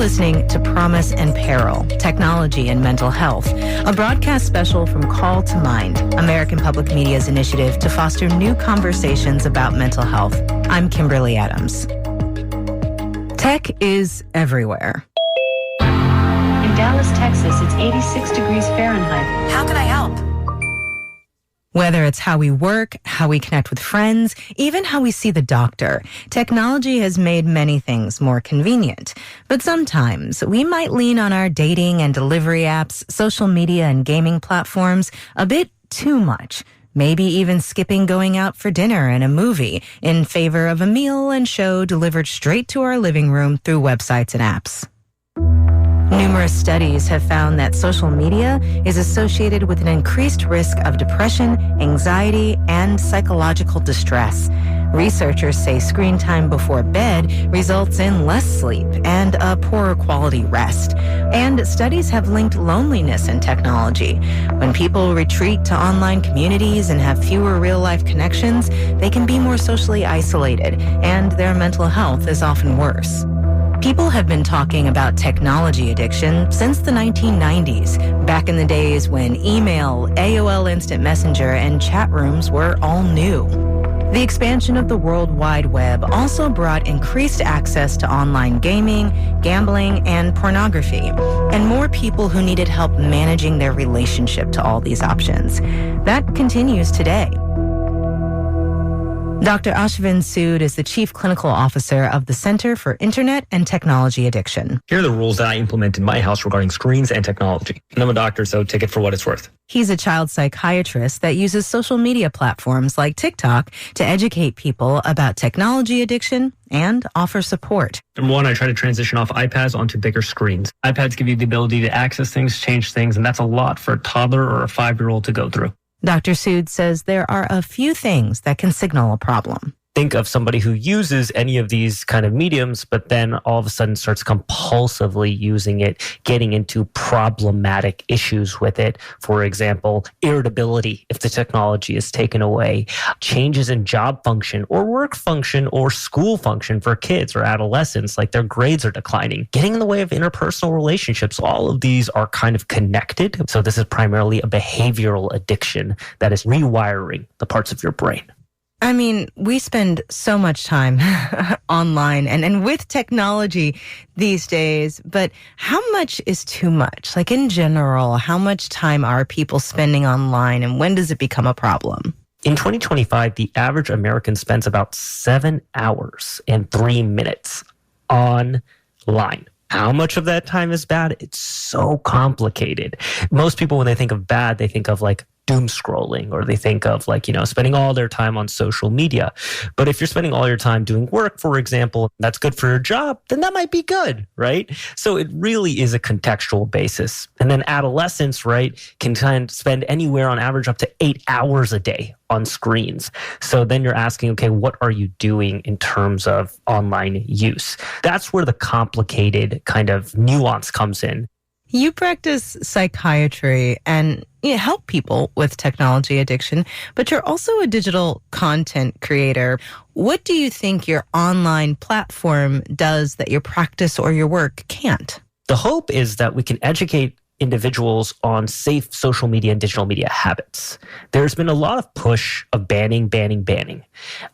listening to Promise and Peril, Technology and Mental Health, a broadcast special from Call to Mind, American Public Media's initiative to foster new conversations about mental health. I'm Kimberly Adams. Tech is everywhere. In Dallas, Texas, it's 86 degrees Fahrenheit. How can I help? Whether it's how we work, how we connect with friends, even how we see the doctor, technology has made many things more convenient. But sometimes we might lean on our dating and delivery apps, social media and gaming platforms a bit too much. Maybe even skipping going out for dinner and a movie in favor of a meal and show delivered straight to our living room through websites and apps. Numerous studies have found that social media is associated with an increased risk of depression, anxiety, and psychological distress. Researchers say screen time before bed results in less sleep and a poorer quality rest. And studies have linked loneliness and technology. When people retreat to online communities and have fewer real-life connections, they can be more socially isolated, and their mental health is often worse. People have been talking about technology addiction since the 1990s, back in the days when email, AOL Instant Messenger, and chat rooms were all new. The expansion of the World Wide Web also brought increased access to online gaming, gambling, and pornography, and more people who needed help managing their relationship to all these options. That continues today. Dr. Ashvin Sood is the Chief Clinical Officer of the Center for Internet and Technology Addiction. Here are the rules that I implement in my house regarding screens and technology. And I'm a doctor, so take it for what it's worth. He's a child psychiatrist that uses social media platforms like TikTok to educate people about technology addiction and offer support. Number one, I try to transition off iPads onto bigger screens. iPads give you the ability to access things, change things, and that's a lot for a toddler or a 5-year-old to go through. Dr. Sood says there are a few things that can signal a problem. Think of somebody who uses any of these kind of mediums, but then all of a sudden starts compulsively using it, getting into problematic issues with it. For example, irritability if the technology is taken away, changes in job function or work function or school function for kids or adolescents, like their grades are declining, getting in the way of interpersonal relationships. All of these are kind of connected. So this is primarily a behavioral addiction that is rewiring the parts of your brain. I mean, we spend so much time online and with technology these days, but how much is too much? Like in general, how much time are people spending online and when does it become a problem? In 2025, the average American spends about 7 hours and 3 minutes online. How much of that time is bad? It's so complicated. Most people, when they think of bad, they think of like doom scrolling, or they think of like, spending all their time on social media. But if you're spending all your time doing work, for example, that's good for your job, then that might be good, right? So it really is a contextual basis. And then adolescents, right, can kind of spend anywhere on average up to 8 hours a day on screens. So then you're asking, okay, what are you doing in terms of online use? That's where the complicated kind of nuance comes in. You practice psychiatry and help people with technology addiction, but you're also a digital content creator. What do you think your online platform does that your practice or your work can't? The hope is that we can educate individuals on safe social media and digital media habits. There's been a lot of push of banning.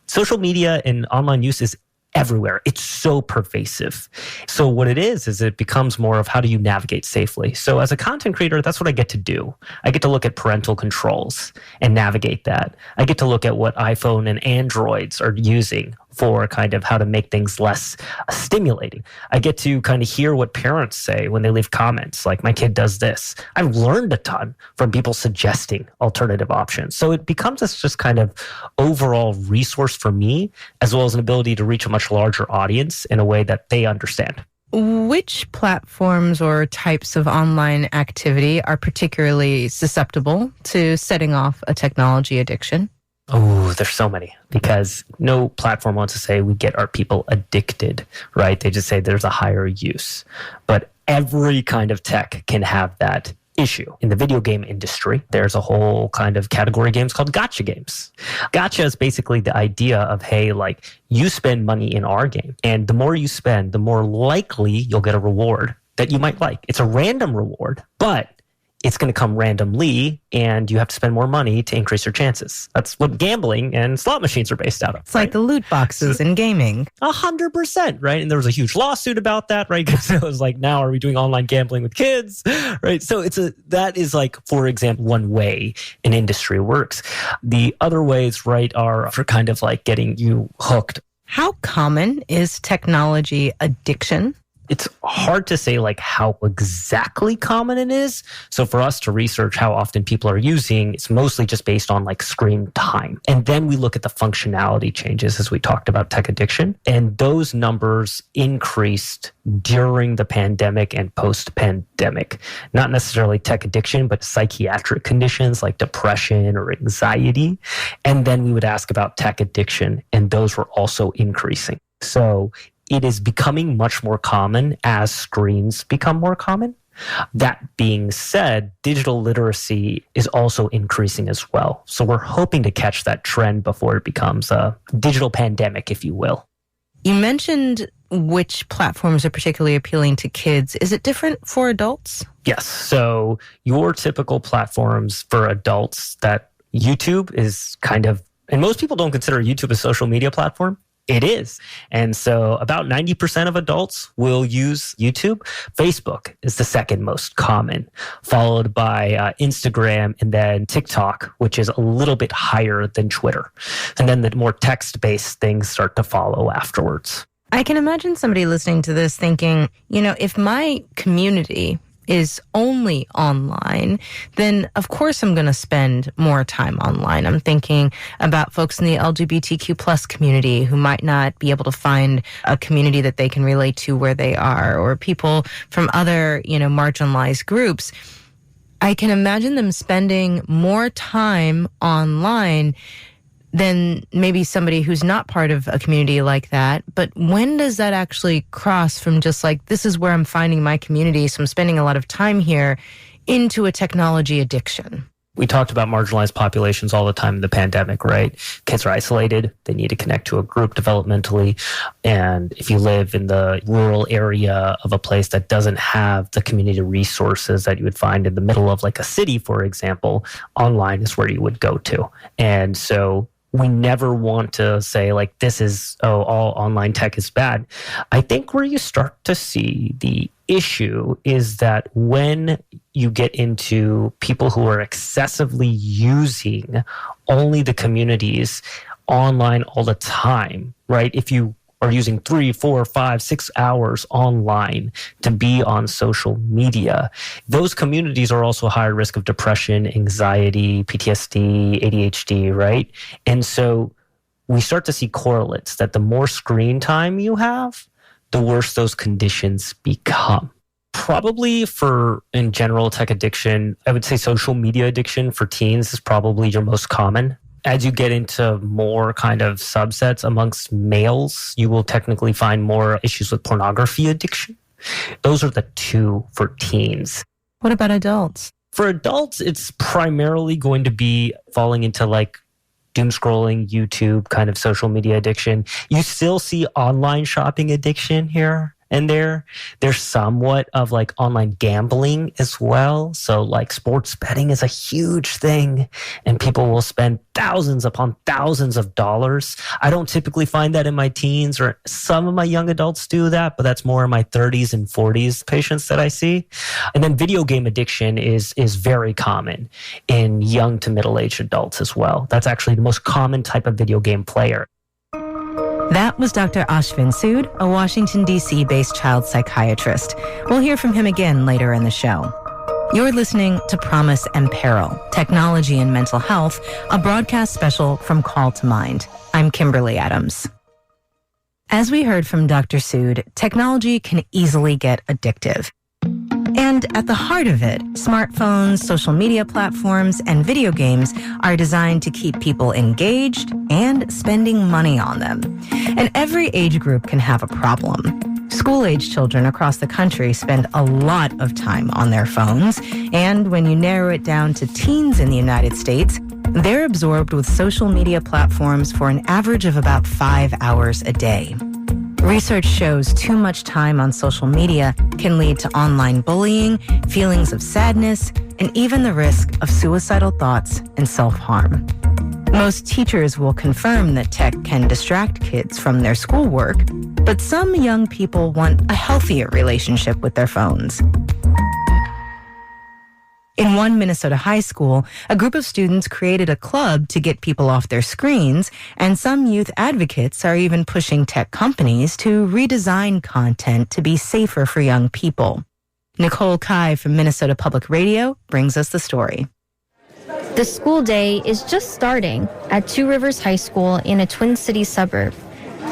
Social media and online use is everywhere. It's so pervasive. So what it is it becomes more of how do you navigate safely. So as a content creator, that's what I get to do. I get to look at parental controls and navigate that. I get to look at what iPhone and Androids are using for kind of how to make things less stimulating. I get to kind of hear what parents say when they leave comments, like my kid does this. I've learned a ton from people suggesting alternative options. So it becomes this just kind of overall resource for me, as well as an ability to reach a much larger audience in a way that they understand. Which platforms or types of online activity are particularly susceptible to setting off a technology addiction? Oh, there's so many, because no platform wants to say we get our people addicted, right? They just say there's a higher use. But every kind of tech can have that issue. In the video game industry, there's a whole kind of category of games called gacha games. Gacha is basically the idea of, hey, like you spend money in our game, and the more you spend, the more likely you'll get a reward that you might like. It's a random reward, but it's going to come randomly, and you have to spend more money to increase your chances. That's what gambling and slot machines are based out of. It's like the loot boxes in gaming. 100%, right? And there was a huge lawsuit about that, right? Because it was like, now are we doing online gambling with kids, right? So that is like, for example, one way an industry works. The other ways, right, are for kind of like getting you hooked. How common is technology addiction? It's hard to say like how exactly common it is. So for us to research how often people are using, it's mostly just based on like screen time. And then we look at the functionality changes as we talked about tech addiction. And those numbers increased during the pandemic and post-pandemic. Not necessarily tech addiction, but psychiatric conditions like depression or anxiety. And then we would ask about tech addiction, and those were also increasing. So it is becoming much more common as screens become more common. That being said, digital literacy is also increasing as well. So we're hoping to catch that trend before it becomes a digital pandemic, if you will. You mentioned which platforms are particularly appealing to kids. Is it different for adults? Yes. So your typical platforms for adults, that YouTube is kind of, and most people don't consider YouTube a social media platform. It is. And so about 90% of adults will use YouTube. Facebook is the second most common, followed by Instagram and then TikTok, which is a little bit higher than Twitter. And then the more text-based things start to follow afterwards. I can imagine somebody listening to this thinking, if my community is only online, then of course I'm going to spend more time online. I'm thinking about folks in the LGBTQ plus community who might not be able to find a community that they can relate to where they are, or people from other, marginalized groups. I can imagine them spending more time online than maybe somebody who's not part of a community like that. But when does that actually cross from just like, this is where I'm finding my community, so I'm spending a lot of time here, into a technology addiction? We talked about marginalized populations all the time in the pandemic, right? Kids are isolated. They need to connect to a group developmentally. And if you live in the rural area of a place that doesn't have the community resources that you would find in the middle of like a city, for example, online is where you would go to. And so we never want to say like, this is, all online tech is bad. I think where you start to see the issue is that when you get into people who are excessively using only the communities online all the time, right? If you are using 3, 4, 5, 6 hours online to be on social media, those communities are also higher risk of depression, anxiety, PTSD, ADHD, right? And so we start to see correlates that the more screen time you have, the worse those conditions become. Probably in general, tech addiction, I would say social media addiction for teens is probably your most common. As you get into more kind of subsets amongst males, you will technically find more issues with pornography addiction. Those are the two for teens. What about adults? For adults, it's primarily going to be falling into like doom scrolling, YouTube, kind of social media addiction. You still see online shopping addiction here and there. There's somewhat of like online gambling as well. So like sports betting is a huge thing, and people will spend thousands upon thousands of dollars. I don't typically find that in my teens, or some of my young adults do that, but that's more in my 30s and 40s patients that I see. And then video game addiction is very common in young to middle-aged adults as well. That's actually the most common type of video game player. That was Dr. Ashvin Sood, a Washington, D.C.-based child psychiatrist. We'll hear from him again later in the show. You're listening to Promise and Peril, Technology and Mental Health, a broadcast special from Call to Mind. I'm Kimberly Adams. As we heard from Dr. Sood, technology can easily get addictive. And at the heart of it, smartphones, social media platforms, and video games are designed to keep people engaged and spending money on them. And every age group can have a problem. School-age children across the country spend a lot of time on their phones, and when you narrow it down to teens in the United States, they're absorbed with social media platforms for an average of about 5 hours a day. Research shows too much time on social media can lead to online bullying, feelings of sadness, and even the risk of suicidal thoughts and self-harm. Most teachers will confirm that tech can distract kids from their schoolwork, but some young people want a healthier relationship with their phones. In one Minnesota high school, a group of students created a club to get people off their screens, and some youth advocates are even pushing tech companies to redesign content to be safer for young people. Nicole Kai from Minnesota Public Radio brings us the story. The school day is just starting at Two Rivers High School in a Twin Cities suburb.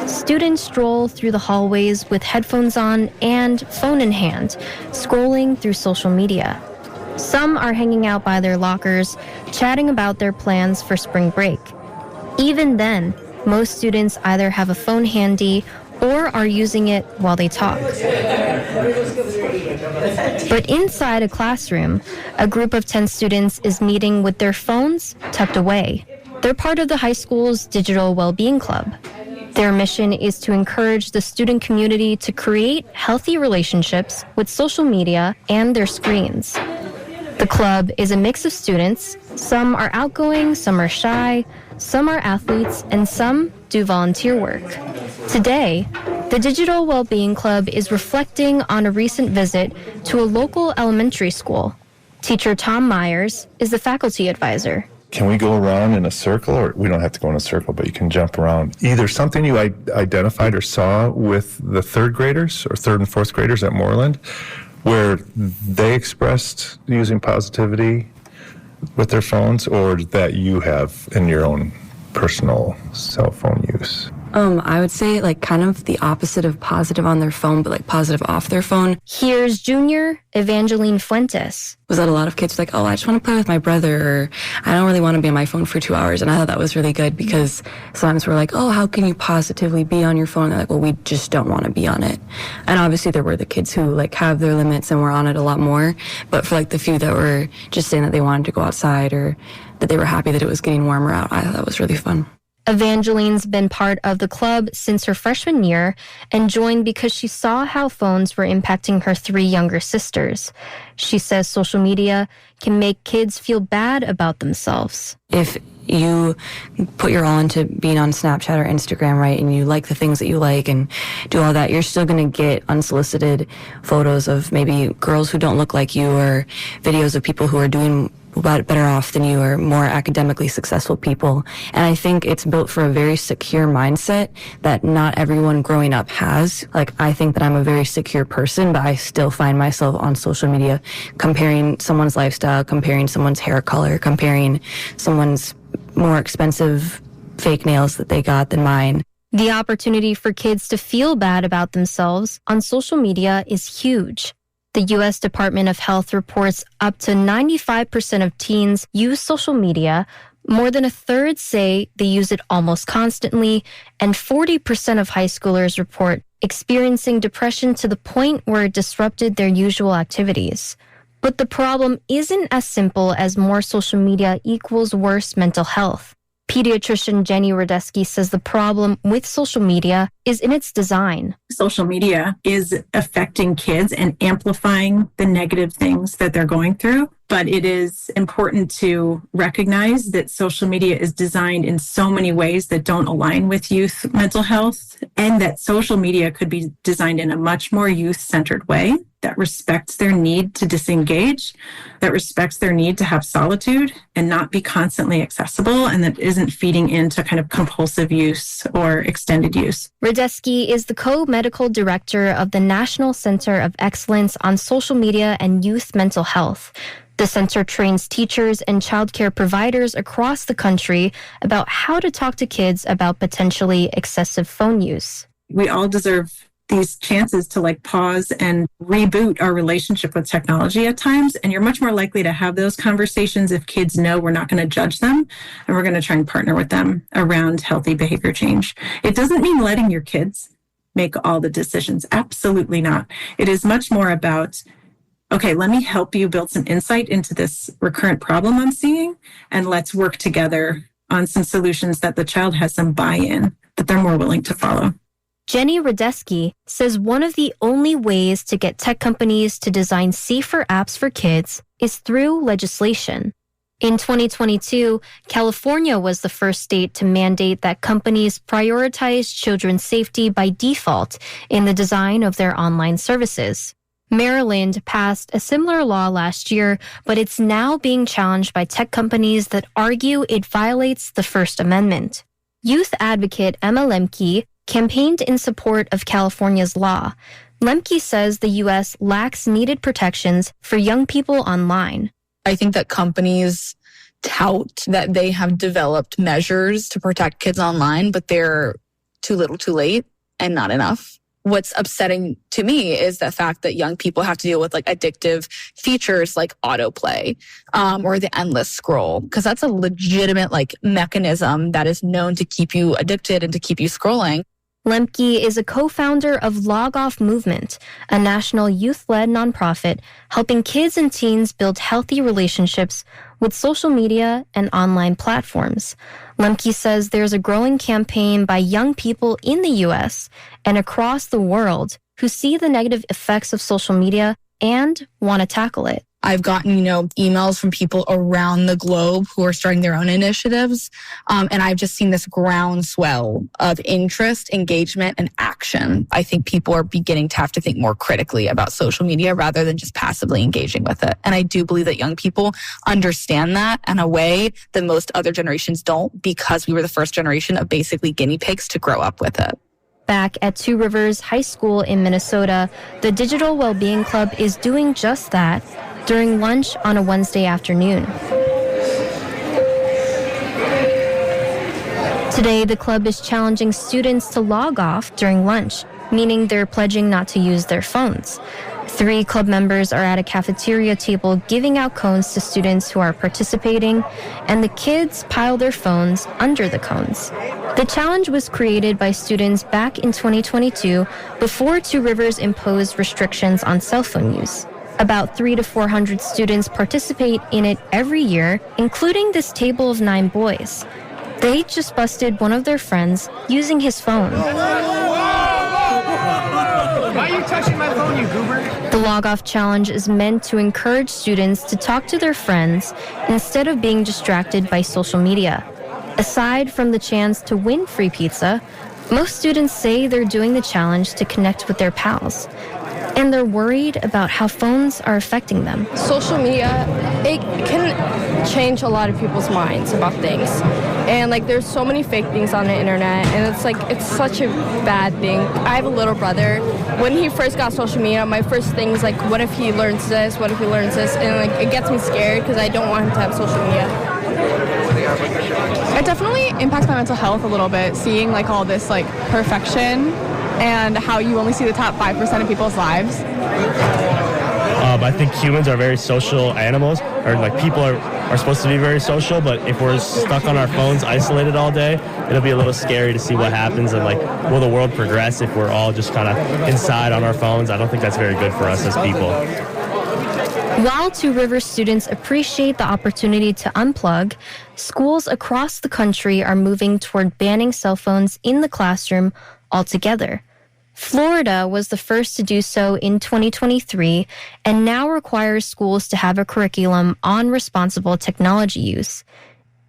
Students stroll through the hallways with headphones on and phone in hand, scrolling through social media. Some are hanging out by their lockers, chatting about their plans for spring break. Even then, most students either have a phone handy or are using it while they talk. But inside a classroom, a group of 10 students is meeting with their phones tucked away. They're part of the high school's Digital Wellbeing Club. Their mission is to encourage the student community to create healthy relationships with social media and their screens. The club is a mix of students. Some are outgoing, some are shy, some are athletes, and some do volunteer work. Today, the Digital Wellbeing Club is reflecting on a recent visit to a local elementary school. Teacher Tom Myers is the faculty advisor. Can we go around in a circle, or we don't have to go in a circle, but you can jump around. Either something you identified or saw with the third graders or third and fourth graders at Moreland, where they expressed using positivity with their phones, or that you have in your own personal cell phone use? I would say like kind of the opposite of positive on their phone, but like positive off their phone. Here's junior Evangeline Fuentes. Was that a lot of kids like, oh, I just want to play with my brother, or I don't really want to be on my phone for 2 hours. And I thought that was really good, because sometimes we're like, oh, how can you positively be on your phone? And they're like, well, we just don't want to be on it. And obviously there were the kids who like have their limits and were on it a lot more. But for like the few that were just saying that they wanted to go outside, or that they were happy that it was getting warmer out, I thought that was really fun. Evangeline's been part of the club since her freshman year and joined because she saw how phones were impacting her 3 younger sisters. She says social media can make kids feel bad about themselves. If you put your all into being on Snapchat or Instagram, right, and you like the things that you like and do all that, you're still going to get unsolicited photos of maybe girls who don't look like you, or videos of people who are doing better off than you, or more academically successful people. And I think it's built for a very secure mindset that not everyone growing up has. Like, I think that I'm a very secure person, but I still find myself on social media comparing someone's lifestyle, comparing someone's hair color, comparing someone's more expensive fake nails that they got than mine. The opportunity for kids to feel bad about themselves on social media is huge. The U.S. Department of Health reports up to 95% of teens use social media. More than a third say they use it almost constantly, and 40% of high schoolers report experiencing depression to the point where it disrupted their usual activities. But the problem isn't as simple as more social media equals worse mental health. Pediatrician Jenny Radeski says the problem with social media is in its design. Social media is affecting kids and amplifying the negative things that they're going through. But it is important to recognize that social media is designed in so many ways that don't align with youth mental health, and that social media could be designed in a much more youth-centered way that respects their need to disengage, that respects their need to have solitude and not be constantly accessible, and that isn't feeding into kind of compulsive use or extended use. Radeski is the co-medical director of the National Center of Excellence on Social Media and Youth Mental Health. The center trains teachers and childcare providers across the country about how to talk to kids about potentially excessive phone use. We all deserve these chances to pause and reboot our relationship with technology at times. And you're much more likely to have those conversations if kids know we're not going to judge them and we're going to try and partner with them around healthy behavior change. It doesn't mean letting your kids make all the decisions. Absolutely not. It is much more about, okay, let me help you build some insight into this recurrent problem I'm seeing, and let's work together on some solutions that the child has some buy-in, that they're more willing to follow. Jenny Radeski says one of the only ways to get tech companies to design safer apps for kids is through legislation. In 2022, California was the first state to mandate that companies prioritize children's safety by default in the design of their online services. Maryland passed a similar law last year, but it's now being challenged by tech companies that argue it violates the First Amendment. Youth advocate Emma Lemke campaigned in support of California's law. Lemke says the U.S. lacks needed protections for young people online. I think that companies tout that they have developed measures to protect kids online, but they're too little too late and not enough. What's upsetting to me is the fact that young people have to deal with like addictive features like autoplay or the endless scroll, because that's a legitimate like mechanism that is known to keep you addicted and to keep you scrolling. Lemke is a co-founder of Log Off Movement, a national youth-led nonprofit helping kids and teens build healthy relationships with social media and online platforms. Lemke says there's a growing campaign by young people in the U.S. and across the world who see the negative effects of social media and want to tackle it. I've gotten, emails from people around the globe who are starting their own initiatives. And I've just seen this groundswell of interest, engagement, and action. I think people are beginning to have to think more critically about social media rather than just passively engaging with it. And I do believe that young people understand that in a way that most other generations don't, because we were the first generation of basically guinea pigs to grow up with it. Back at Two Rivers High School in Minnesota, the Digital Wellbeing Club is doing just that during lunch on a Wednesday afternoon. Today, the club is challenging students to log off during lunch, meaning they're pledging not to use their phones. 3 club members are at a cafeteria table giving out cones to students who are participating, and the kids pile their phones under the cones. The challenge was created by students back in 2022 before Two Rivers imposed restrictions on cell phone use. About 300 to 400 students participate in it every year, including this table of 9 boys. They just busted one of their friends using his phone. Why are you touching my phone, you goober? The Log Off Challenge is meant to encourage students to talk to their friends instead of being distracted by social media. Aside from the chance to win free pizza, most students say they're doing the challenge to connect with their pals. And they're worried about how phones are affecting them. Social media, it can change a lot of people's minds about things. And there's so many fake things on the internet, and it's such a bad thing. I have a little brother. When he first got social media, my first thing was what if he learns this? What if he learns this? And it gets me scared because I don't want him to have social media. It definitely impacts my mental health a little bit, seeing all this perfection and how you only see the top 5% of people's lives. I think humans are very social animals, or people are supposed to be very social, but if we're stuck on our phones isolated all day, it'll be a little scary to see what happens and will the world progress if we're all just kind of inside on our phones. I don't think that's very good for us as people. While Two Rivers students appreciate the opportunity to unplug, schools across the country are moving toward banning cell phones in the classroom altogether. Florida was the first to do so in 2023 and now requires schools to have a curriculum on responsible technology use.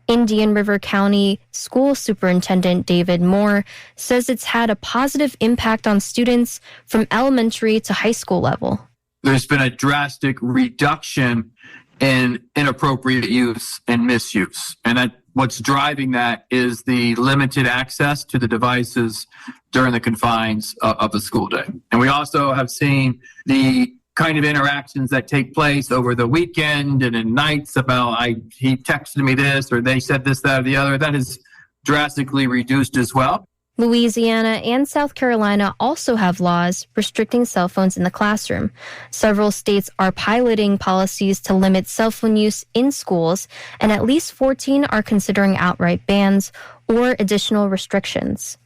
Indian River County School Superintendent David Moore says it's had a positive impact on students from elementary to high school level. There's been a drastic reduction in inappropriate use and misuse. And what's driving that is the limited access to the devices during the confines of the school day. And we also have seen the kind of interactions that take place over the weekend and in nights about he texted me this or they said this, that, or the other. That is drastically reduced as well. Louisiana and South Carolina also have laws restricting cell phones in the classroom. Several states are piloting policies to limit cell phone use in schools, and at least 14 are considering outright bans or additional restrictions.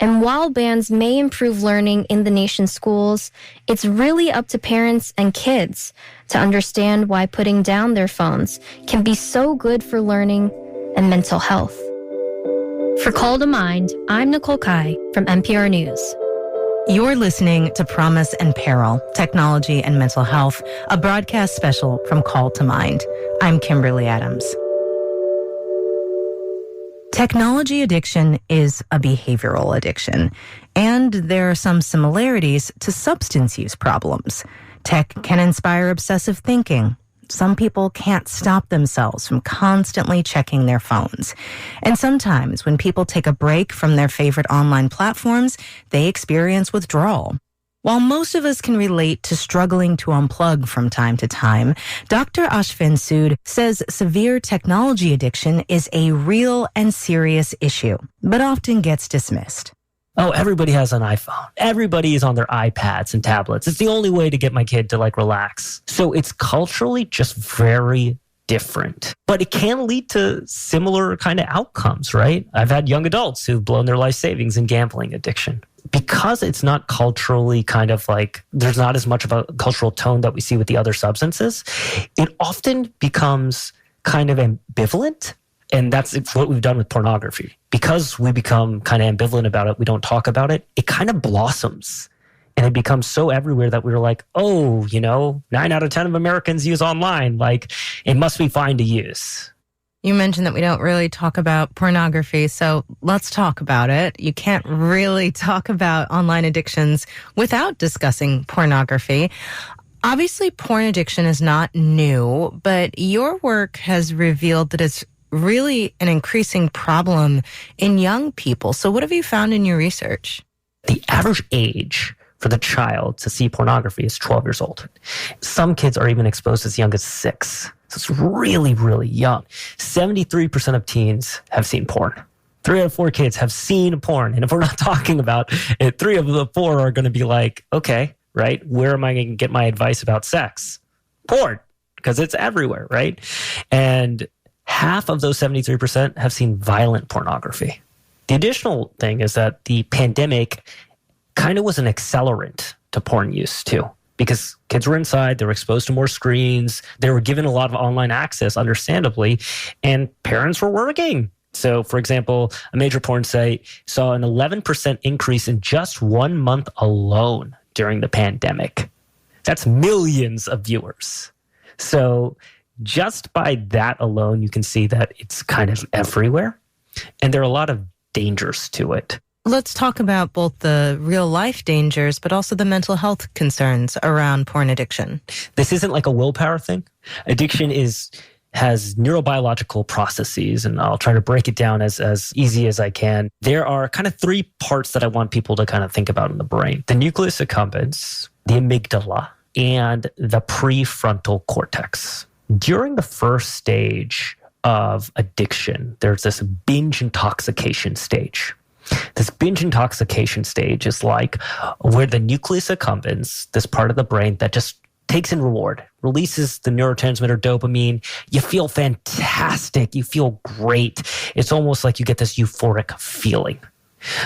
And while bans may improve learning in the nation's schools, it's really up to parents and kids to understand why putting down their phones can be so good for learning and mental health. For Call to Mind, I'm Nicole Kai from NPR News. You're listening to Promise and Peril, Technology and Mental Health, a broadcast special from Call to Mind. I'm Kimberly Adams. Technology addiction is a behavioral addiction, and there are some similarities to substance use problems. Tech can inspire obsessive thinking. Some people can't stop themselves from constantly checking their phones. And sometimes when people take a break from their favorite online platforms, they experience withdrawal. While most of us can relate to struggling to unplug from time to time, Dr. Ashvin Sood says severe technology addiction is a real and serious issue, but often gets dismissed. Oh, everybody has an iPhone. Everybody is on their iPads and tablets. It's the only way to get my kid to relax. So it's culturally just very different, but it can lead to similar kind of outcomes, right? I've had young adults who've blown their life savings in gambling addiction. Because it's not culturally there's not as much of a cultural tone that we see with the other substances, it often becomes kind of ambivalent. And that's what we've done with pornography. Because we become kind of ambivalent about it, we don't talk about it, it kind of blossoms. And it becomes so everywhere that we were like, 9 out of 10 of Americans use online. It must be fine to use. You mentioned that we don't really talk about pornography, so let's talk about it. You can't really talk about online addictions without discussing pornography. Obviously, porn addiction is not new, but your work has revealed that it's really an increasing problem in young people. So what have you found in your research? The average age for the child to see pornography is 12 years old. Some kids are even exposed as young as 6. So it's really, really young. 73% of teens have seen porn. 3 out of 4 kids have seen porn. And if we're not talking about it, 3 of the 4 are going to be like, okay, right? Where am I going to get my advice about sex? Porn, because it's everywhere, right? And half of those 73% have seen violent pornography. The additional thing is that the pandemic kind of was an accelerant to porn use too, because kids were inside, they were exposed to more screens, they were given a lot of online access, understandably, and parents were working. So, for example, a major porn site saw an 11% increase in just 1 month alone during the pandemic. That's millions of viewers. So just by that alone, you can see that it's kind of everywhere. And there are a lot of dangers to it. Let's talk about both the real life dangers, but also the mental health concerns around porn addiction. This isn't like a willpower thing. Addiction has neurobiological processes, and I'll try to break it down as easy as I can. There are kind of 3 parts that I want people to kind of think about in the brain: the nucleus accumbens, the amygdala, and the prefrontal cortex. During the first stage of addiction, there's this binge intoxication stage. This binge intoxication stage is like where the nucleus accumbens, this part of the brain that just takes in reward, releases the neurotransmitter dopamine. You feel fantastic. You feel great. It's almost like you get this euphoric feeling.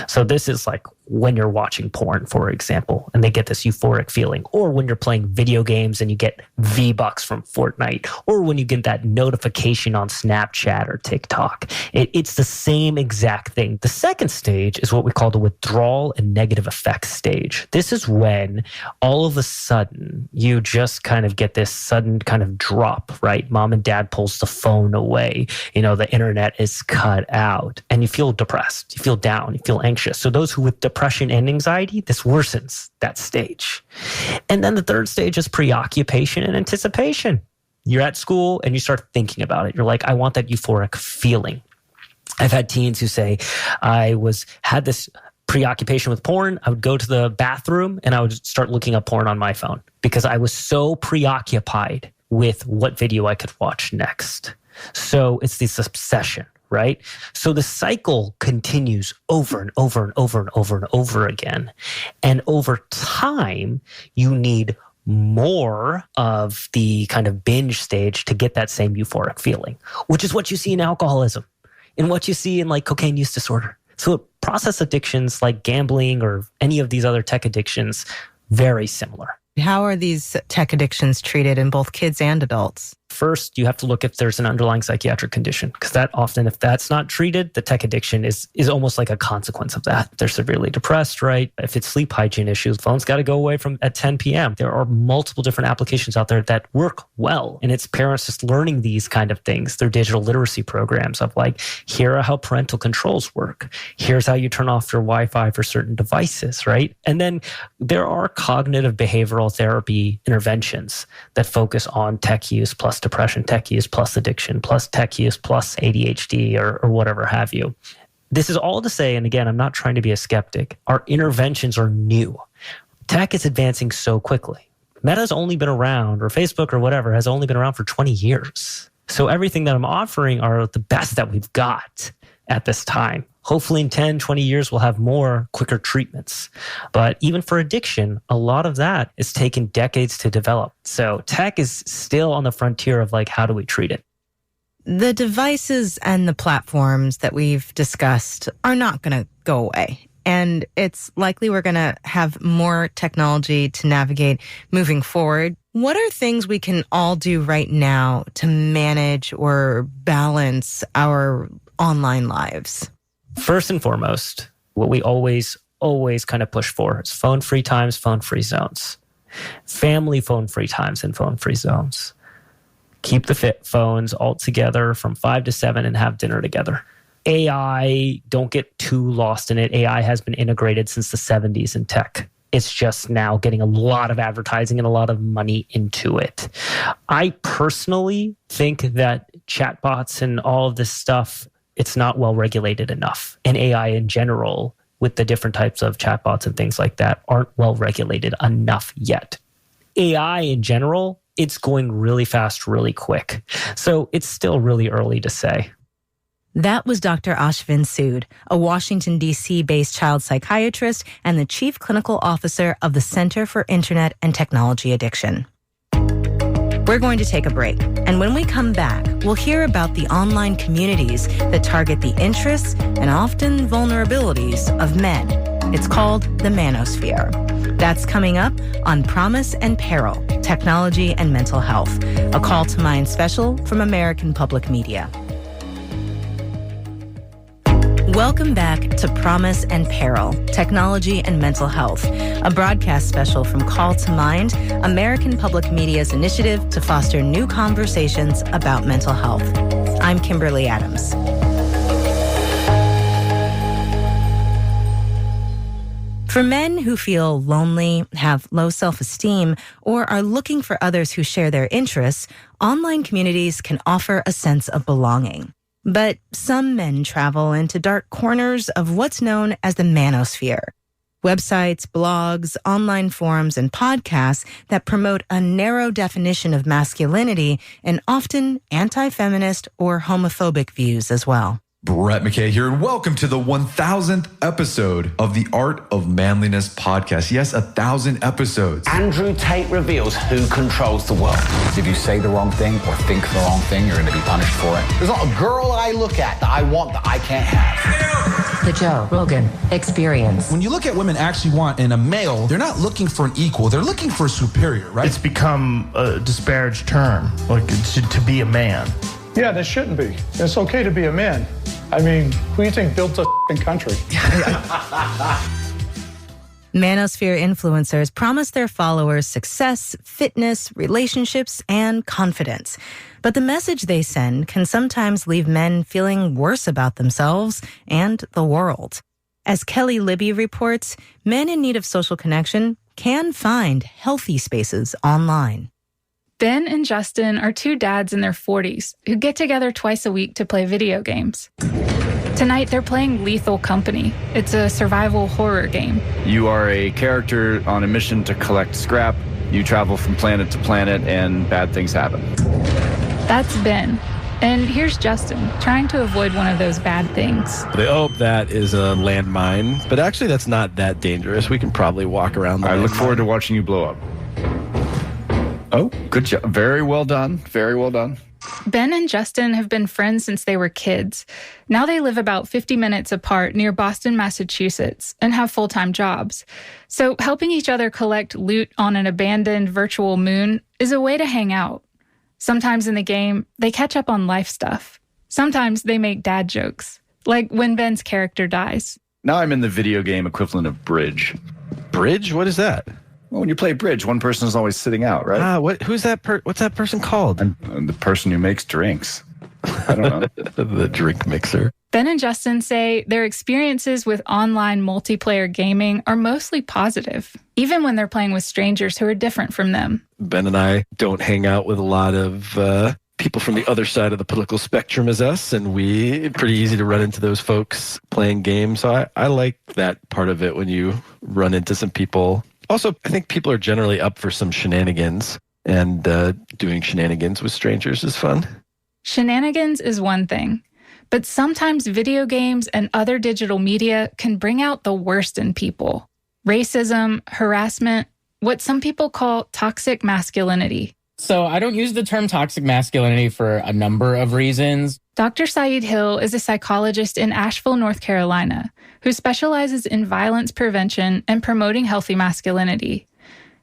So this is like when you're watching porn, for example, and they get this euphoric feeling, or when you're playing video games and you get V-Bucks from Fortnite, or when you get that notification on Snapchat or TikTok. It's the same exact thing. The second stage is what we call the withdrawal and negative effects stage. This is when all of a sudden you just kind of get this sudden kind of drop, right? Mom and dad pulls the phone away. The internet is cut out and you feel depressed. You feel down. You feel anxious. So those who with depression and anxiety, this worsens that stage. And then the third stage is preoccupation and anticipation. You're at school and you start thinking about it. You're like, I want that euphoric feeling. I've had teens who say, had this preoccupation with porn. I would go to the bathroom and I would start looking up porn on my phone because I was so preoccupied with what video I could watch next. So it's this obsession, right? So the cycle continues over and over and over and over and over again. And over time, you need more of the kind of binge stage to get that same euphoric feeling, which is what you see in alcoholism and what you see in like cocaine use disorder. So it process addictions like gambling or any of these other tech addictions, very similar. How are these tech addictions treated in both kids and adults? First, you have to look if there's an underlying psychiatric condition, because that often, if that's not treated, the tech addiction is almost like a consequence of that. They're severely depressed, right? If it's sleep hygiene issues, phone's got to go away at 10 p.m. There are multiple different applications out there that work well. And it's parents just learning these kind of things. They're digital literacy programs of like, here are how parental controls work. Here's how you turn off your Wi-Fi for certain devices, right? And then there are cognitive behavioral therapy interventions that focus on tech use plus depression, tech use plus addiction, plus tech use plus ADHD or whatever have you. This is all to say, and again, I'm not trying to be a skeptic, our interventions are new. Tech is advancing so quickly. Meta's only been around, or Facebook or whatever, has only been around for 20 years. So everything that I'm offering are the best that we've got at this time. Hopefully in 10, 20 years, we'll have more quicker treatments. But even for addiction, a lot of that is taking decades to develop. So tech is still on the frontier of like, how do we treat it? The devices and the platforms that we've discussed are not going to go away. And it's likely we're going to have more technology to navigate moving forward. What are things we can all do right now to manage or balance our online lives? First and foremost, what we always kind of push for is phone-free times, phone-free zones. Family phone-free times and phone-free zones. Keep the phones all together from 5 to 7 and have dinner together. AI, don't get too lost in it. AI has been integrated since the 70s in tech. It's just now getting a lot of advertising and a lot of money into it. I personally think that chatbots and all of this stuff, it's not well regulated enough. And AI in general, with the different types of chatbots and things like that, aren't well regulated enough yet. AI in general, it's going really fast, really quick. So it's still really early to say. That was Dr. Ashvin Sood, a Washington, D.C.-based child psychiatrist and the chief clinical officer of the Center for Internet and Technology Addiction. We're going to take a break, and when we come back, we'll hear about the online communities that target the interests and often vulnerabilities of men. It's called the Manosphere. That's coming up on Promise and Peril, Technology and Mental Health, a Call to Mind special from American Public Media. Welcome back to Promise and Peril, Technology and Mental Health, a broadcast special from Call to Mind, American Public Media's initiative to foster new conversations about mental health. I'm Kimberly Adams. For men who feel lonely, have low self-esteem, or are looking for others who share their interests, online communities can offer a sense of belonging. But some men travel into dark corners of what's known as the manosphere. Websites, blogs, online forums, and podcasts that promote a narrow definition of masculinity and often anti-feminist or homophobic views as well. Brett McKay here, and welcome to the 1000th episode of the Art of Manliness podcast. Yes, 1,000 episodes. Andrew Tate reveals who controls the world. If you say the wrong thing or think the wrong thing, you're going to be punished for it. There's not a girl I look at that I want that I can't have. The Joe Rogan Experience. When you look at women actually want in a male, they're not looking for an equal, they're looking for a superior, right? It's become a disparaged term, like to be a man. Yeah, that shouldn't be. It's okay to be a man. I mean, who do you think built the country? Manosphere influencers promise their followers success, fitness, relationships, and confidence. But the message they send can sometimes leave men feeling worse about themselves and the world. As Kelly Libby reports, men in need of social connection can find healthy spaces online. Ben and Justin are two dads in their 40s who get together twice a week to play video games. Tonight, they're playing Lethal Company. It's a survival horror game. You are a character on a mission to collect scrap. You travel from planet to planet, and bad things happen. That's Ben. And here's Justin, trying to avoid one of those bad things. That is a landmine, but actually that's not that dangerous. We can probably walk around the I look forward to watching you blow up. Oh, good job. Very well done. Very well done. Ben and Justin have been friends since they were kids. Now they live about 50 minutes apart near Boston, Massachusetts, and have full-time jobs. So helping each other collect loot on an abandoned virtual moon is a way to hang out. Sometimes in the game, they catch up on life stuff. Sometimes they make dad jokes, like when Ben's character dies. Now I'm in the video game equivalent of bridge. Bridge? What is that? Well, when you play bridge, one person is always sitting out, right? Who's that? What's that person called? I'm the person who makes drinks. I don't know. The drink mixer. Ben and Justin say their experiences with online multiplayer gaming are mostly positive, even when they're playing with strangers who are different from them. Ben and I don't hang out with a lot of people from the other side of the political spectrum as us, and pretty easy to run into those folks playing games. So I like that part of it when you run into some people. Also, I think people are generally up for some shenanigans, and doing shenanigans with strangers is fun. Shenanigans is one thing, but sometimes video games and other digital media can bring out the worst in people. Racism, harassment, what some people call toxic masculinity. So I don't use the term toxic masculinity for a number of reasons. Dr. Saeed Hill is a psychologist in Asheville, North Carolina, who specializes in violence prevention and promoting healthy masculinity.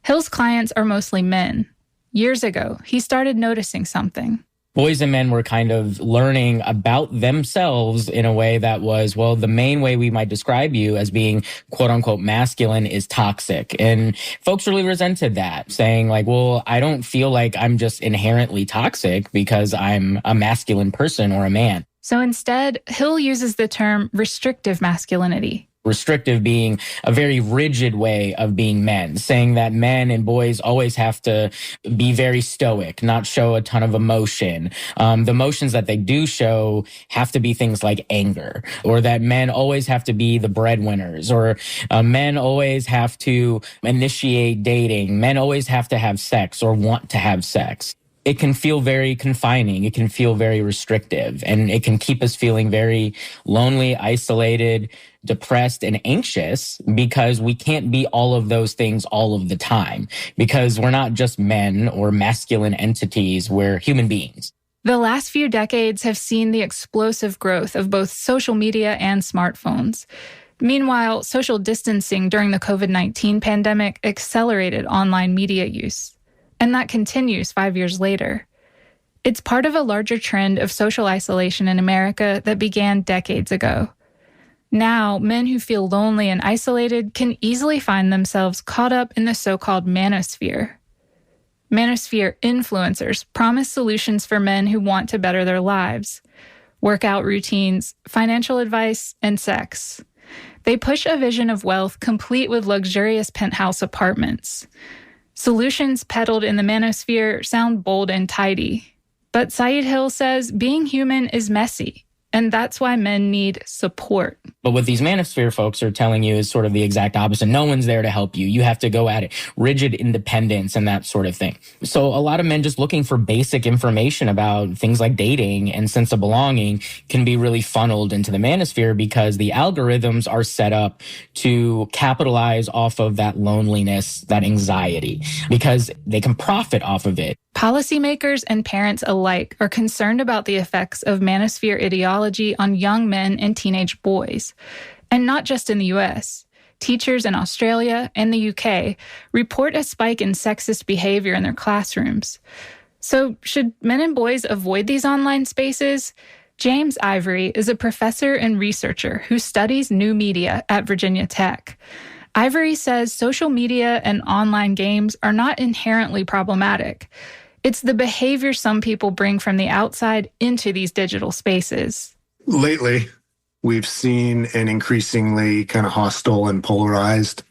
Hill's clients are mostly men. Years ago, he started noticing something. Boys and men were kind of learning about themselves in a way that was, well, the main way we might describe you as being quote unquote masculine is toxic. And folks really resented that, saying like, well, I don't feel like I'm just inherently toxic because I'm a masculine person or a man. So instead, Hill uses the term restrictive masculinity. Restrictive being a very rigid way of being men, saying that men and boys always have to be very stoic, not show a ton of emotion. The emotions that they do show have to be things like anger, or that men always have to be the breadwinners, or men always have to initiate dating. Men always have to have sex or want to have sex. It can feel very confining. It can feel very restrictive, and it can keep us feeling very lonely, isolated, depressed, and anxious because we can't be all of those things all of the time, because we're not just men or masculine entities, we're human beings. The last few decades have seen the explosive growth of both social media and smartphones. Meanwhile, social distancing during the COVID-19 pandemic accelerated online media use. And that continues 5 years later. It's part of a larger trend of social isolation in America that began decades ago. Now, men who feel lonely and isolated can easily find themselves caught up in the so-called manosphere. Manosphere influencers promise solutions for men who want to better their lives: workout routines, financial advice, and sex. They push a vision of wealth complete with luxurious penthouse apartments. Solutions peddled in the manosphere sound bold and tidy. But Saeed Hill says being human is messy, and that's why men need support. But what these manosphere folks are telling you is sort of the exact opposite. No one's there to help you. You have to go at it. Rigid independence and that sort of thing. So a lot of men just looking for basic information about things like dating and sense of belonging can be really funneled into the manosphere because the algorithms are set up to capitalize off of that loneliness, that anxiety, because they can profit off of it. Policymakers and parents alike are concerned about the effects of manosphere ideology on young men and teenage boys. And not just in the US. Teachers in Australia and the UK report a spike in sexist behavior in their classrooms. So should men and boys avoid these online spaces? James Ivory is a professor and researcher who studies new media at Virginia Tech. Ivory says social media and online games are not inherently problematic. It's the behavior some people bring from the outside into these digital spaces. Lately, we've seen an increasingly kind of hostile and polarized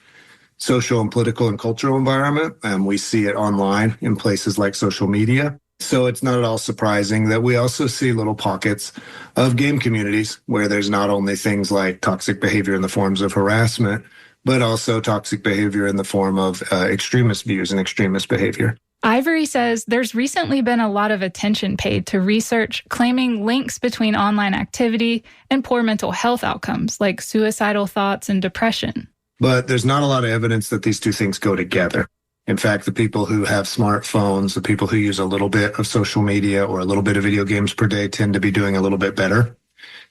social and political and cultural environment, and we see it online in places like social media. So it's not at all surprising that we also see little pockets of game communities where there's not only things like toxic behavior in the forms of harassment, but also toxic behavior in the form of extremist views and extremist behavior. Ivory says there's recently been a lot of attention paid to research claiming links between online activity and poor mental health outcomes like suicidal thoughts and depression. But there's not a lot of evidence that these two things go together. In fact, the people who have smartphones, the people who use a little bit of social media or a little bit of video games per day tend to be doing a little bit better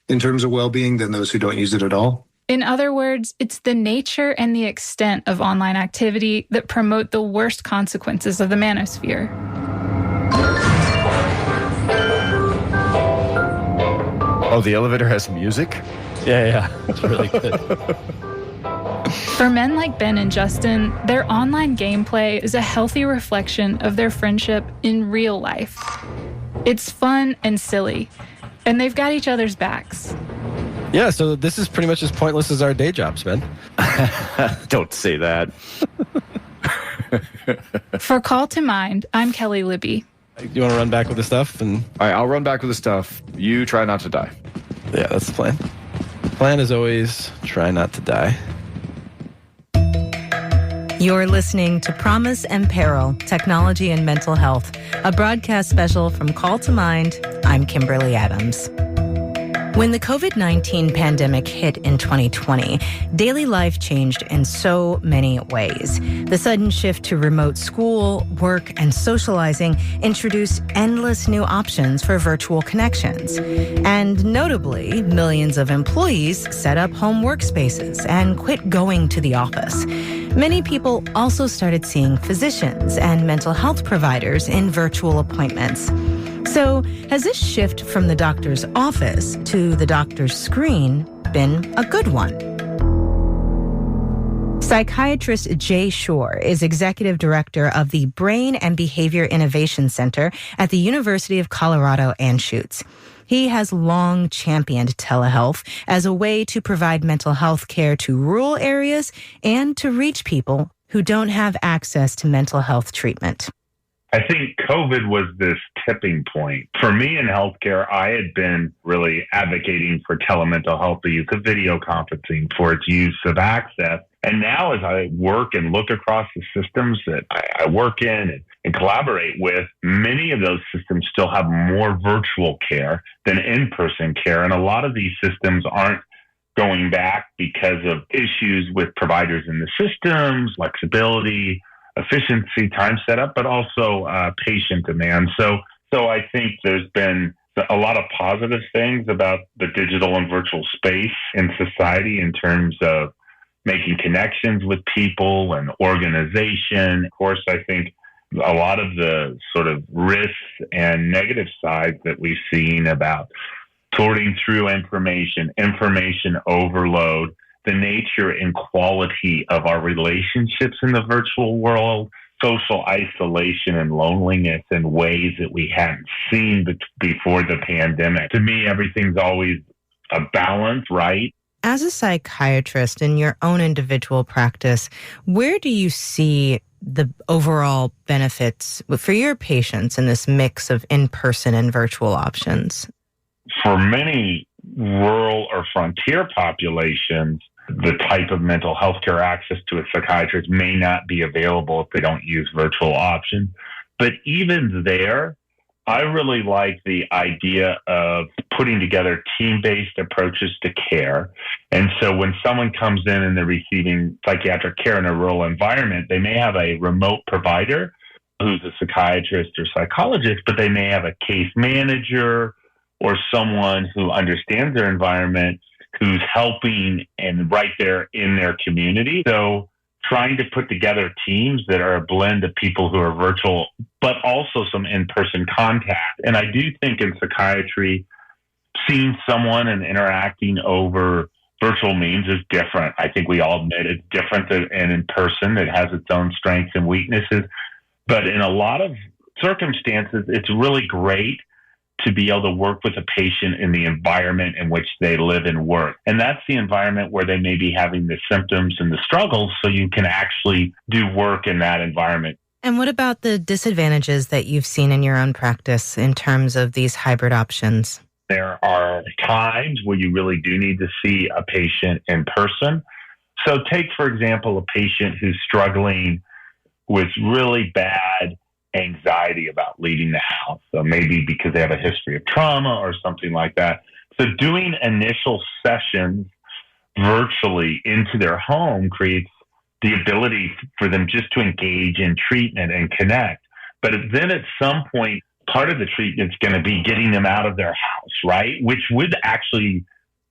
in terms of well-being than those who don't use it at all. In other words, it's the nature and the extent of online activity that promote the worst consequences of the manosphere. Oh, the elevator has music? Yeah. It's really good. For men like Ben and Justin, their online gameplay is a healthy reflection of their friendship in real life. It's fun and silly, and they've got each other's backs. Yeah, so this is pretty much as pointless as our day jobs, man. Don't say that. For Call to Mind, I'm Kelly Libby. You want to run back with the stuff? All right, I'll run back with the stuff. You try not to die. Yeah, that's the plan. Plan is always try not to die. You're listening to Promise and Peril, Technology and Mental Health, a broadcast special from Call to Mind. I'm Kimberly Adams. When the COVID-19 pandemic hit in 2020, daily life changed in so many ways. The sudden shift to remote school, work, and socializing introduced endless new options for virtual connections. And notably, millions of employees set up home workspaces and quit going to the office. Many people also started seeing physicians and mental health providers in virtual appointments. So, has this shift from the doctor's office to the doctor's screen been a good one? Psychiatrist Jay Shore is executive director of the Brain and Behavior Innovation Center at the University of Colorado Anschutz. He has long championed telehealth as a way to provide mental health care to rural areas and to reach people who don't have access to mental health treatment. I think COVID was this tipping point. For me in healthcare, I had been really advocating for telemental health, the use of video conferencing, for its use of access. And now as I work and look across the systems that I work in and collaborate with, many of those systems still have more virtual care than in-person care. And a lot of these systems aren't going back because of issues with providers in the systems, flexibility, efficiency, time setup, but also patient demand. So I think there's been a lot of positive things about the digital and virtual space in society in terms of making connections with people and organization. Of course, I think a lot of the sort of risks and negative sides that we've seen about sorting through information overload, the nature and quality of our relationships in the virtual world, social isolation and loneliness in ways that we hadn't seen before the pandemic. To me, everything's always a balance, right? As a psychiatrist in your own individual practice, where do you see the overall benefits for your patients in this mix of in-person and virtual options? For many rural or frontier populations, the type of mental health care access to a psychiatrist may not be available if they don't use virtual options. But even there, I really like the idea of putting together team-based approaches to care. And so when someone comes in and they're receiving psychiatric care in a rural environment, they may have a remote provider who's a psychiatrist or psychologist, but they may have a case manager or someone who understands their environment who's helping and right there in their community. So trying to put together teams that are a blend of people who are virtual, but also some in-person contact. And I do think in psychiatry, seeing someone and interacting over virtual means is different. I think we all admit it's different than in person. It has its own strengths and weaknesses. But in a lot of circumstances, it's really great to be able to work with a patient in the environment in which they live and work. And that's the environment where they may be having the symptoms and the struggles, so you can actually do work in that environment. And what about the disadvantages that you've seen in your own practice in terms of these hybrid options? There are times where you really do need to see a patient in person. So take, for example, a patient who's struggling with really bad anxiety about leaving the house. So maybe because they have a history of trauma or something like that. So doing initial sessions virtually into their home creates the ability for them just to engage in treatment and connect. But then at some point, part of the treatment's going to be getting them out of their house, right? Which would actually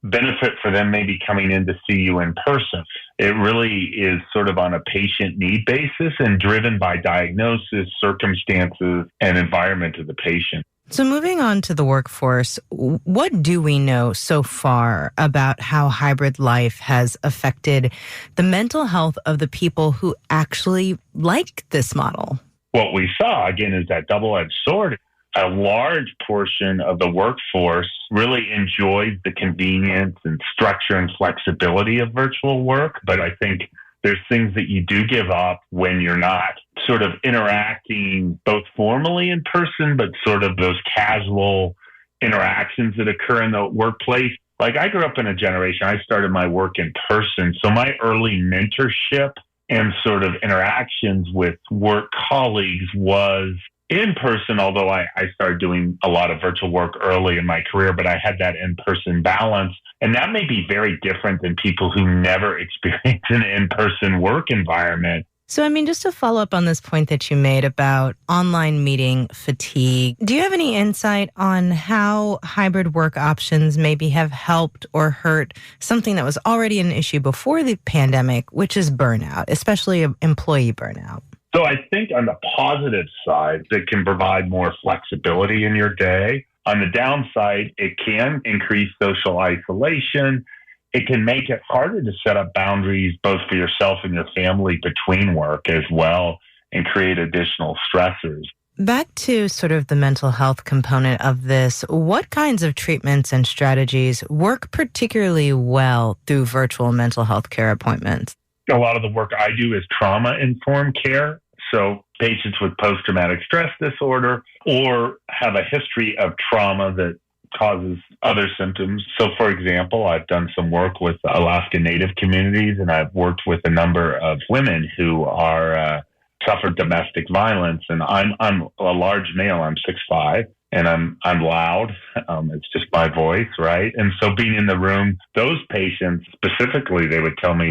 benefit for them maybe coming in to see you in person. It really is sort of on a patient need basis and driven by diagnosis, circumstances, and environment of the patient. So moving on to the workforce, what do we know so far about how hybrid life has affected the mental health of the people who actually like this model? What we saw, again, is that double-edged sword. A large portion of the workforce really enjoys the convenience and structure and flexibility of virtual work. But I think there's things that you do give up when you're not sort of interacting both formally in person, but sort of those casual interactions that occur in the workplace. Like I grew up in a generation, I started my work in person. So my early mentorship and sort of interactions with work colleagues was in person, although I started doing a lot of virtual work early in my career, but I had that in-person balance. And that may be very different than people who never experienced an in-person work environment. So, I mean, just to follow up on this point that you made about online meeting fatigue, do you have any insight on how hybrid work options maybe have helped or hurt something that was already an issue before the pandemic, which is burnout, especially employee burnout? So I think on the positive side, it can provide more flexibility in your day. On the downside, it can increase social isolation. It can make it harder to set up boundaries both for yourself and your family between work as well and create additional stressors. Back to sort of the mental health component of this, what kinds of treatments and strategies work particularly well through virtual mental health care appointments? A lot of the work I do is trauma-informed care. So patients with post-traumatic stress disorder or have a history of trauma that causes other symptoms. So, for example, I've done some work with Alaska Native communities, and I've worked with a number of women who are suffered domestic violence. And I'm a large male. I'm 6'5", and I'm loud. It's just my voice, right? And so being in the room, those patients specifically, they would tell me,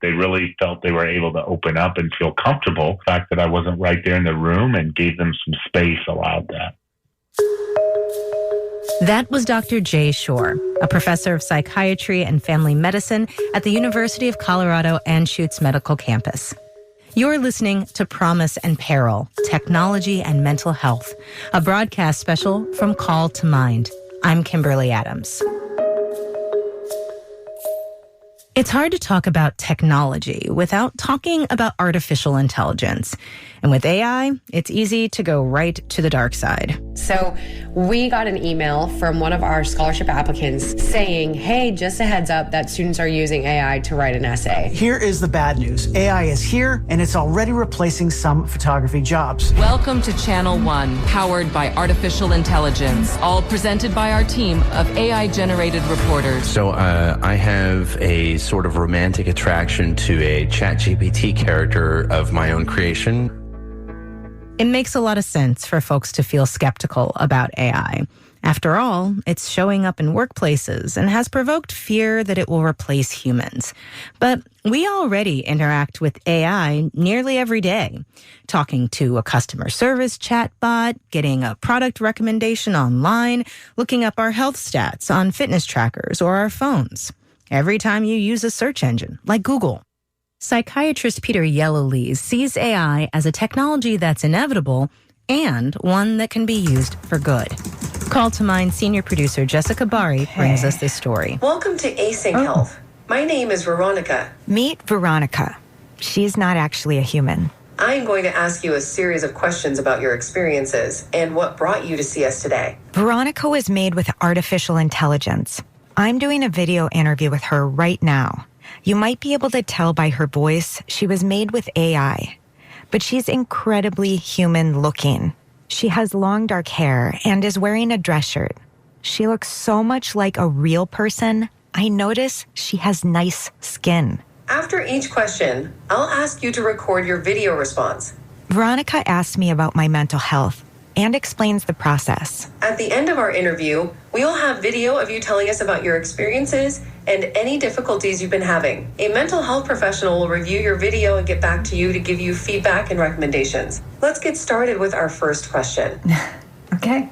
they really felt they were able to open up and feel comfortable. The fact that I wasn't right there in the room and gave them some space allowed that. That was Dr. Jay Shore, a professor of psychiatry and family medicine at the University of Colorado Anschutz Medical Campus. You're listening to Promise and Peril, Technology and Mental Health, a broadcast special from Call to Mind. I'm Kimberly Adams. It's hard to talk about technology without talking about artificial intelligence. And with AI, it's easy to go right to the dark side. So we got an email from one of our scholarship applicants saying, hey, just a heads up that students are using AI to write an essay. Here is the bad news. AI is here, and it's already replacing some photography jobs. Welcome to Channel One, powered by artificial intelligence, all presented by our team of AI-generated reporters. So I have a sort of romantic attraction to a ChatGPT character of my own creation. It makes a lot of sense for folks to feel skeptical about AI. After all, it's showing up in workplaces and has provoked fear that it will replace humans. But we already interact with AI nearly every day, talking to a customer service chatbot, getting a product recommendation online, looking up our health stats on fitness trackers or our phones. Every time you use a search engine, like Google. Psychiatrist Peter Yellowlees sees AI as a technology that's inevitable and one that can be used for good. Call to Mind senior producer Jessica Bari brings us this story. Welcome to Async Health. My name is Veronica. Meet Veronica. She's not actually a human. I am going to ask you a series of questions about your experiences and what brought you to see us today. Veronica was made with artificial intelligence. I'm doing a video interview with her right now. You might be able to tell by her voice she was made with AI, but she's incredibly human looking. She has long dark hair and is wearing a dress shirt. She looks so much like a real person. I notice she has nice skin. After each question, I'll ask you to record your video response. Veronica asked me about my mental health and explains the process. At the end of our interview, we'll have video of you telling us about your experiences and any difficulties you've been having. A mental health professional will review your video and get back to you to give you feedback and recommendations. Let's get started with our first question. Okay.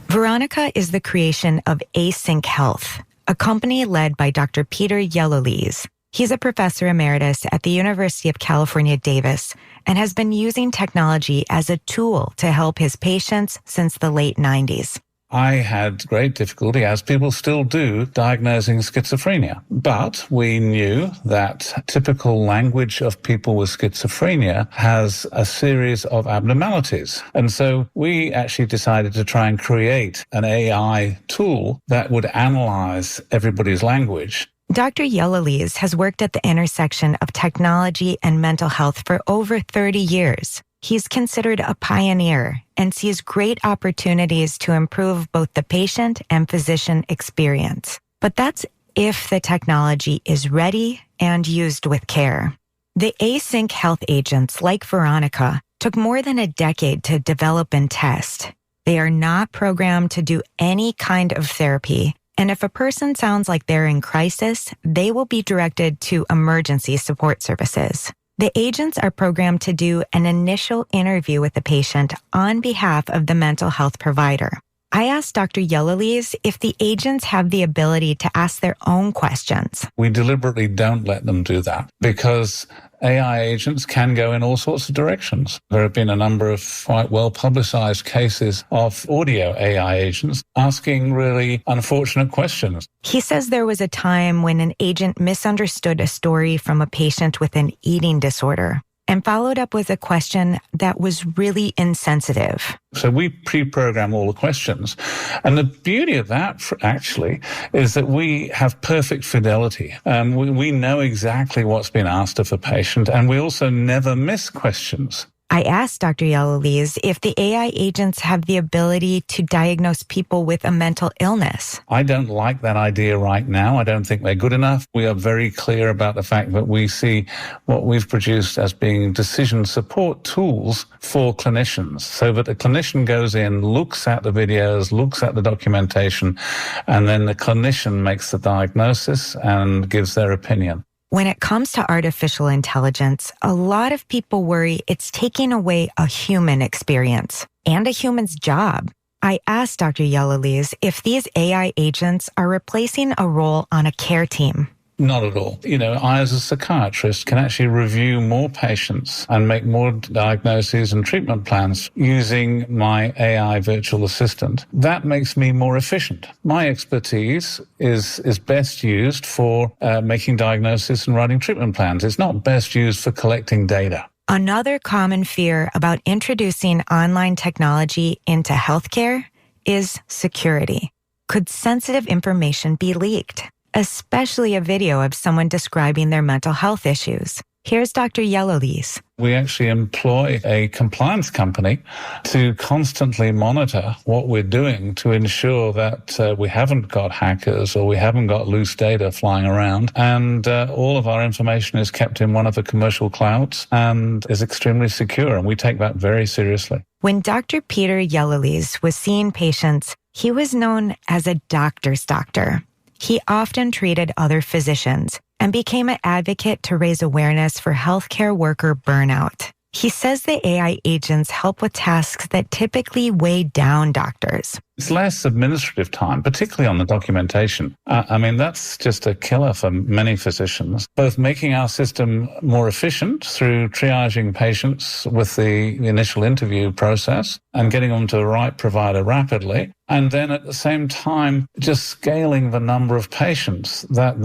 Veronica is the creation of Async Health, a company led by Dr. Peter Yellowlees. He's a professor emeritus at the University of California, Davis, and has been using technology as a tool to help his patients since the late 90s. I had great difficulty, as people still do, diagnosing schizophrenia. But we knew that typical language of people with schizophrenia has a series of abnormalities. And so we actually decided to try and create an AI tool that would analyze everybody's language. Dr. Yellowlees has worked at the intersection of technology and mental health for over 30 years. He's considered a pioneer and sees great opportunities to improve both the patient and physician experience. But that's if the technology is ready and used with care. The Async Health agents, like Veronica, took more than a decade to develop and test. They are not programmed to do any kind of therapy, and if a person sounds like they're in crisis, they will be directed to emergency support services. The agents are programmed to do an initial interview with the patient on behalf of the mental health provider. I asked Dr. Yellowlees if the agents have the ability to ask their own questions. We deliberately don't let them do that because AI agents can go in all sorts of directions. There have been a number of quite well-publicized cases of audio AI agents asking really unfortunate questions. He says there was a time when an agent misunderstood a story from a patient with an eating disorder and followed up with a question that was really insensitive. So we pre-program all the questions. And the beauty of that, actually, is that we have perfect fidelity. We know exactly what's been asked of a patient, and we also never miss questions. I asked Dr. Yellowlees if the AI agents have the ability to diagnose people with a mental illness. I don't like that idea right now. I don't think they're good enough. We are very clear about the fact that we see what we've produced as being decision support tools for clinicians, so that the clinician goes in, looks at the videos, looks at the documentation, and then the clinician makes the diagnosis and gives their opinion. When it comes to artificial intelligence, a lot of people worry it's taking away a human experience and a human's job. I asked Dr. Yellowlees if these AI agents are replacing a role on a care team. Not at all. I as a psychiatrist can actually review more patients and make more diagnoses and treatment plans using my AI virtual assistant. That makes me more efficient. My expertise is best used for making diagnoses and writing treatment plans. It's not best used for collecting data. Another common fear about introducing online technology into healthcare is security. Could sensitive information be leaked? Especially a video of someone describing their mental health issues. Here's Dr. Yellowlees. We actually employ a compliance company to constantly monitor what we're doing to ensure that we haven't got hackers or we haven't got loose data flying around. And all of our information is kept in one of the commercial clouds and is extremely secure. And we take that very seriously. When Dr. Peter Yellowlees was seeing patients, he was known as a doctor's doctor. He often treated other physicians and became an advocate to raise awareness for healthcare worker burnout. He says the AI agents help with tasks that typically weigh down doctors. It's less administrative time, particularly on the documentation. That's just a killer for many physicians, both making our system more efficient through triaging patients with the initial interview process and getting them to the right provider rapidly. And then at the same time, just scaling the number of patients that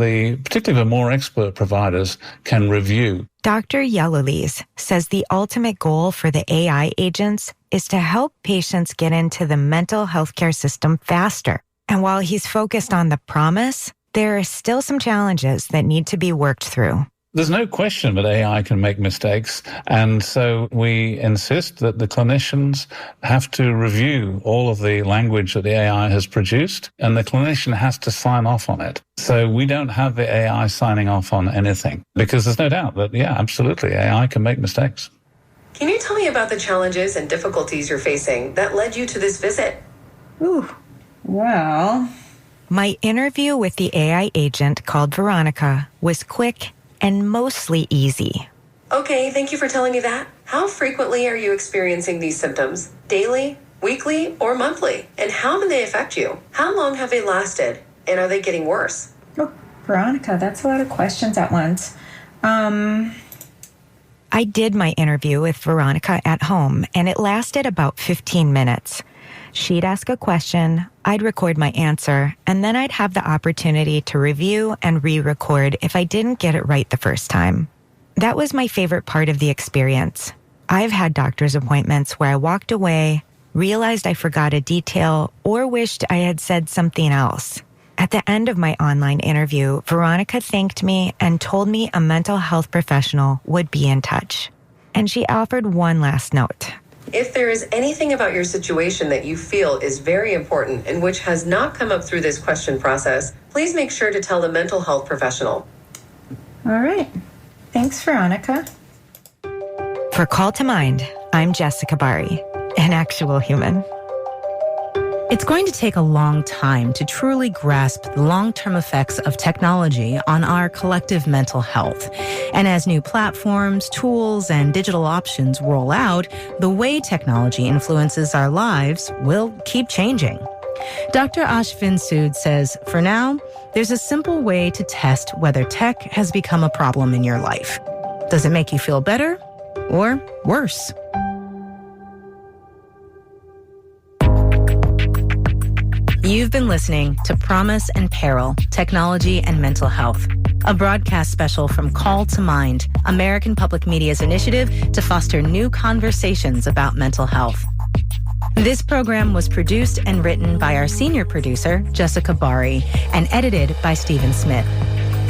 particularly the more expert providers can review. Dr. Yellowlees says the ultimate goal for the AI agents is to help patients get into the mental health care system faster. And while he's focused on the promise, there are still some challenges that need to be worked through. There's no question that AI can make mistakes. And so we insist that the clinicians have to review all of the language that the AI has produced, and the clinician has to sign off on it. So we don't have the AI signing off on anything, because there's no doubt that, absolutely, AI can make mistakes. Can you tell me about the challenges and difficulties you're facing that led you to this visit? Well, My interview with the AI agent called Veronica was quick and mostly easy. Okay, thank you for telling me that. How frequently are you experiencing these symptoms? Daily, weekly, or monthly? And how do they affect you? How long have they lasted? And are they getting worse? Oh, Veronica, that's a lot of questions at once. I did my interview with Veronica at home, and it lasted about 15 minutes. She'd ask a question, I'd record my answer, and then I'd have the opportunity to review and re-record if I didn't get it right the first time. That was my favorite part of the experience. I've had doctor's appointments where I walked away, realized I forgot a detail, or wished I had said something else. At the end of my online interview, Veronica thanked me and told me a mental health professional would be in touch. And she offered one last note. If there is anything about your situation that you feel is very important and which has not come up through this question process, please make sure to tell the mental health professional. All right. Thanks, Veronica. For Call to Mind, I'm Jessica Bari, an actual human. It's going to take a long time to truly grasp the long-term effects of technology on our collective mental health. And as new platforms, tools, and digital options roll out, the way technology influences our lives will keep changing. Dr. Ashvin Sood says, for now, there's a simple way to test whether tech has become a problem in your life. Does it make you feel better or worse? You've been listening to Promise and Peril, Technology and Mental Health, a broadcast special from Call to Mind, American Public Media's initiative to foster new conversations about mental health. This program was produced and written by our senior producer, Jessica Bari, and edited by Stephen Smith.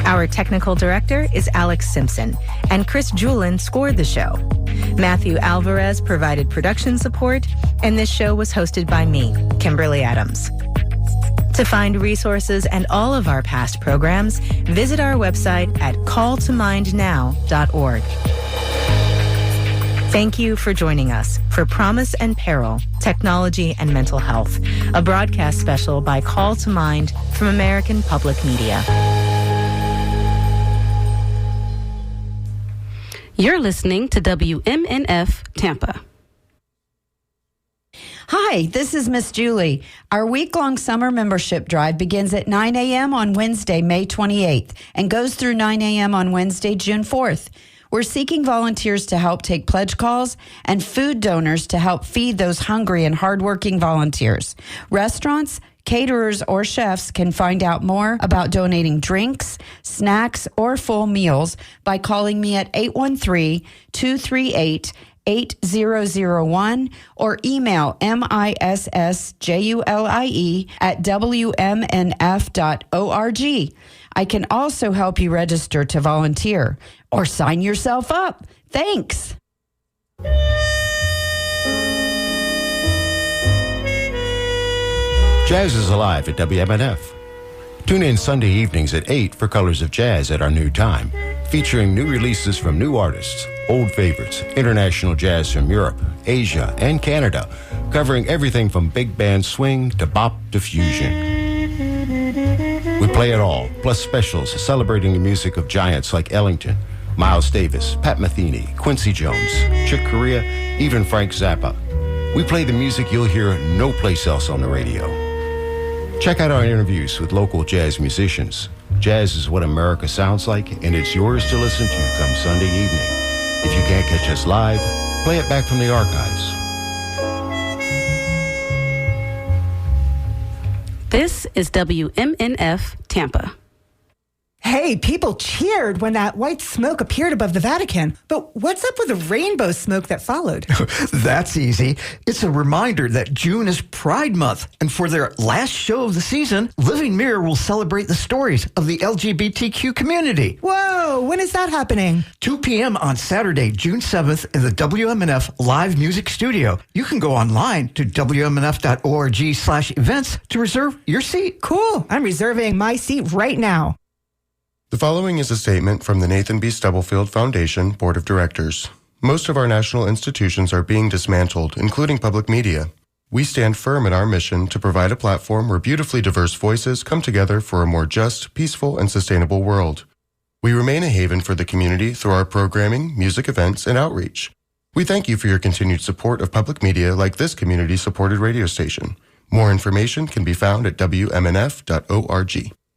Our technical director is Alex Simpson, and Chris Julin scored the show. Matthew Alvarez provided production support, and this show was hosted by me, Kimberly Adams. To find resources and all of our past programs, visit our website at calltomindnow.org. Thank you for joining us for Promise and Peril, Technology and Mental Health, a broadcast special by Call to Mind from American Public Media. You're listening to WMNF Tampa. Hi, this is Miss Julie. Our week-long summer membership drive begins at 9 a.m. on Wednesday, May 28th, and goes through 9 a.m. on Wednesday, June 4th. We're seeking volunteers to help take pledge calls and food donors to help feed those hungry and hardworking volunteers. Restaurants, caterers, or chefs can find out more about donating drinks, snacks, or full meals by calling me at 813-238-8001 or email missjulie@wmnf.org. I can also help you register to volunteer or sign yourself up. Thanks. Jazz is alive at WMNF. Tune in Sunday evenings at 8 for Colors of Jazz at our new time, featuring new releases from new artists, old favorites, international jazz from Europe, Asia, and Canada, covering everything from big band swing to bop to fusion. We play it all, plus specials celebrating the music of giants like Ellington, Miles Davis, Pat Metheny, Quincy Jones, Chick Corea, even Frank Zappa. We play the music you'll hear no place else on the radio. Check out our interviews with local jazz musicians. Jazz is what America sounds like, and it's yours to listen to come Sunday evening. If you can't catch us live, play it back from the archives. This is WMNF Tampa. Hey, people cheered when that white smoke appeared above the Vatican. But what's up with the rainbow smoke that followed? That's easy. It's a reminder that June is Pride Month. And for their last show of the season, Living Mirror will celebrate the stories of the LGBTQ community. Whoa, when is that happening? 2 p.m. on Saturday, June 7th in the WMNF Live Music Studio. You can go online to WMNF.org/events to reserve your seat. Cool. I'm reserving my seat right now. The following is a statement from the Nathan B. Stubblefield Foundation Board of Directors. Most of our national institutions are being dismantled, including public media. We stand firm in our mission to provide a platform where beautifully diverse voices come together for a more just, peaceful, and sustainable world. We remain a haven for the community through our programming, music events, and outreach. We thank you for your continued support of public media like this community-supported radio station. More information can be found at WMNF.org.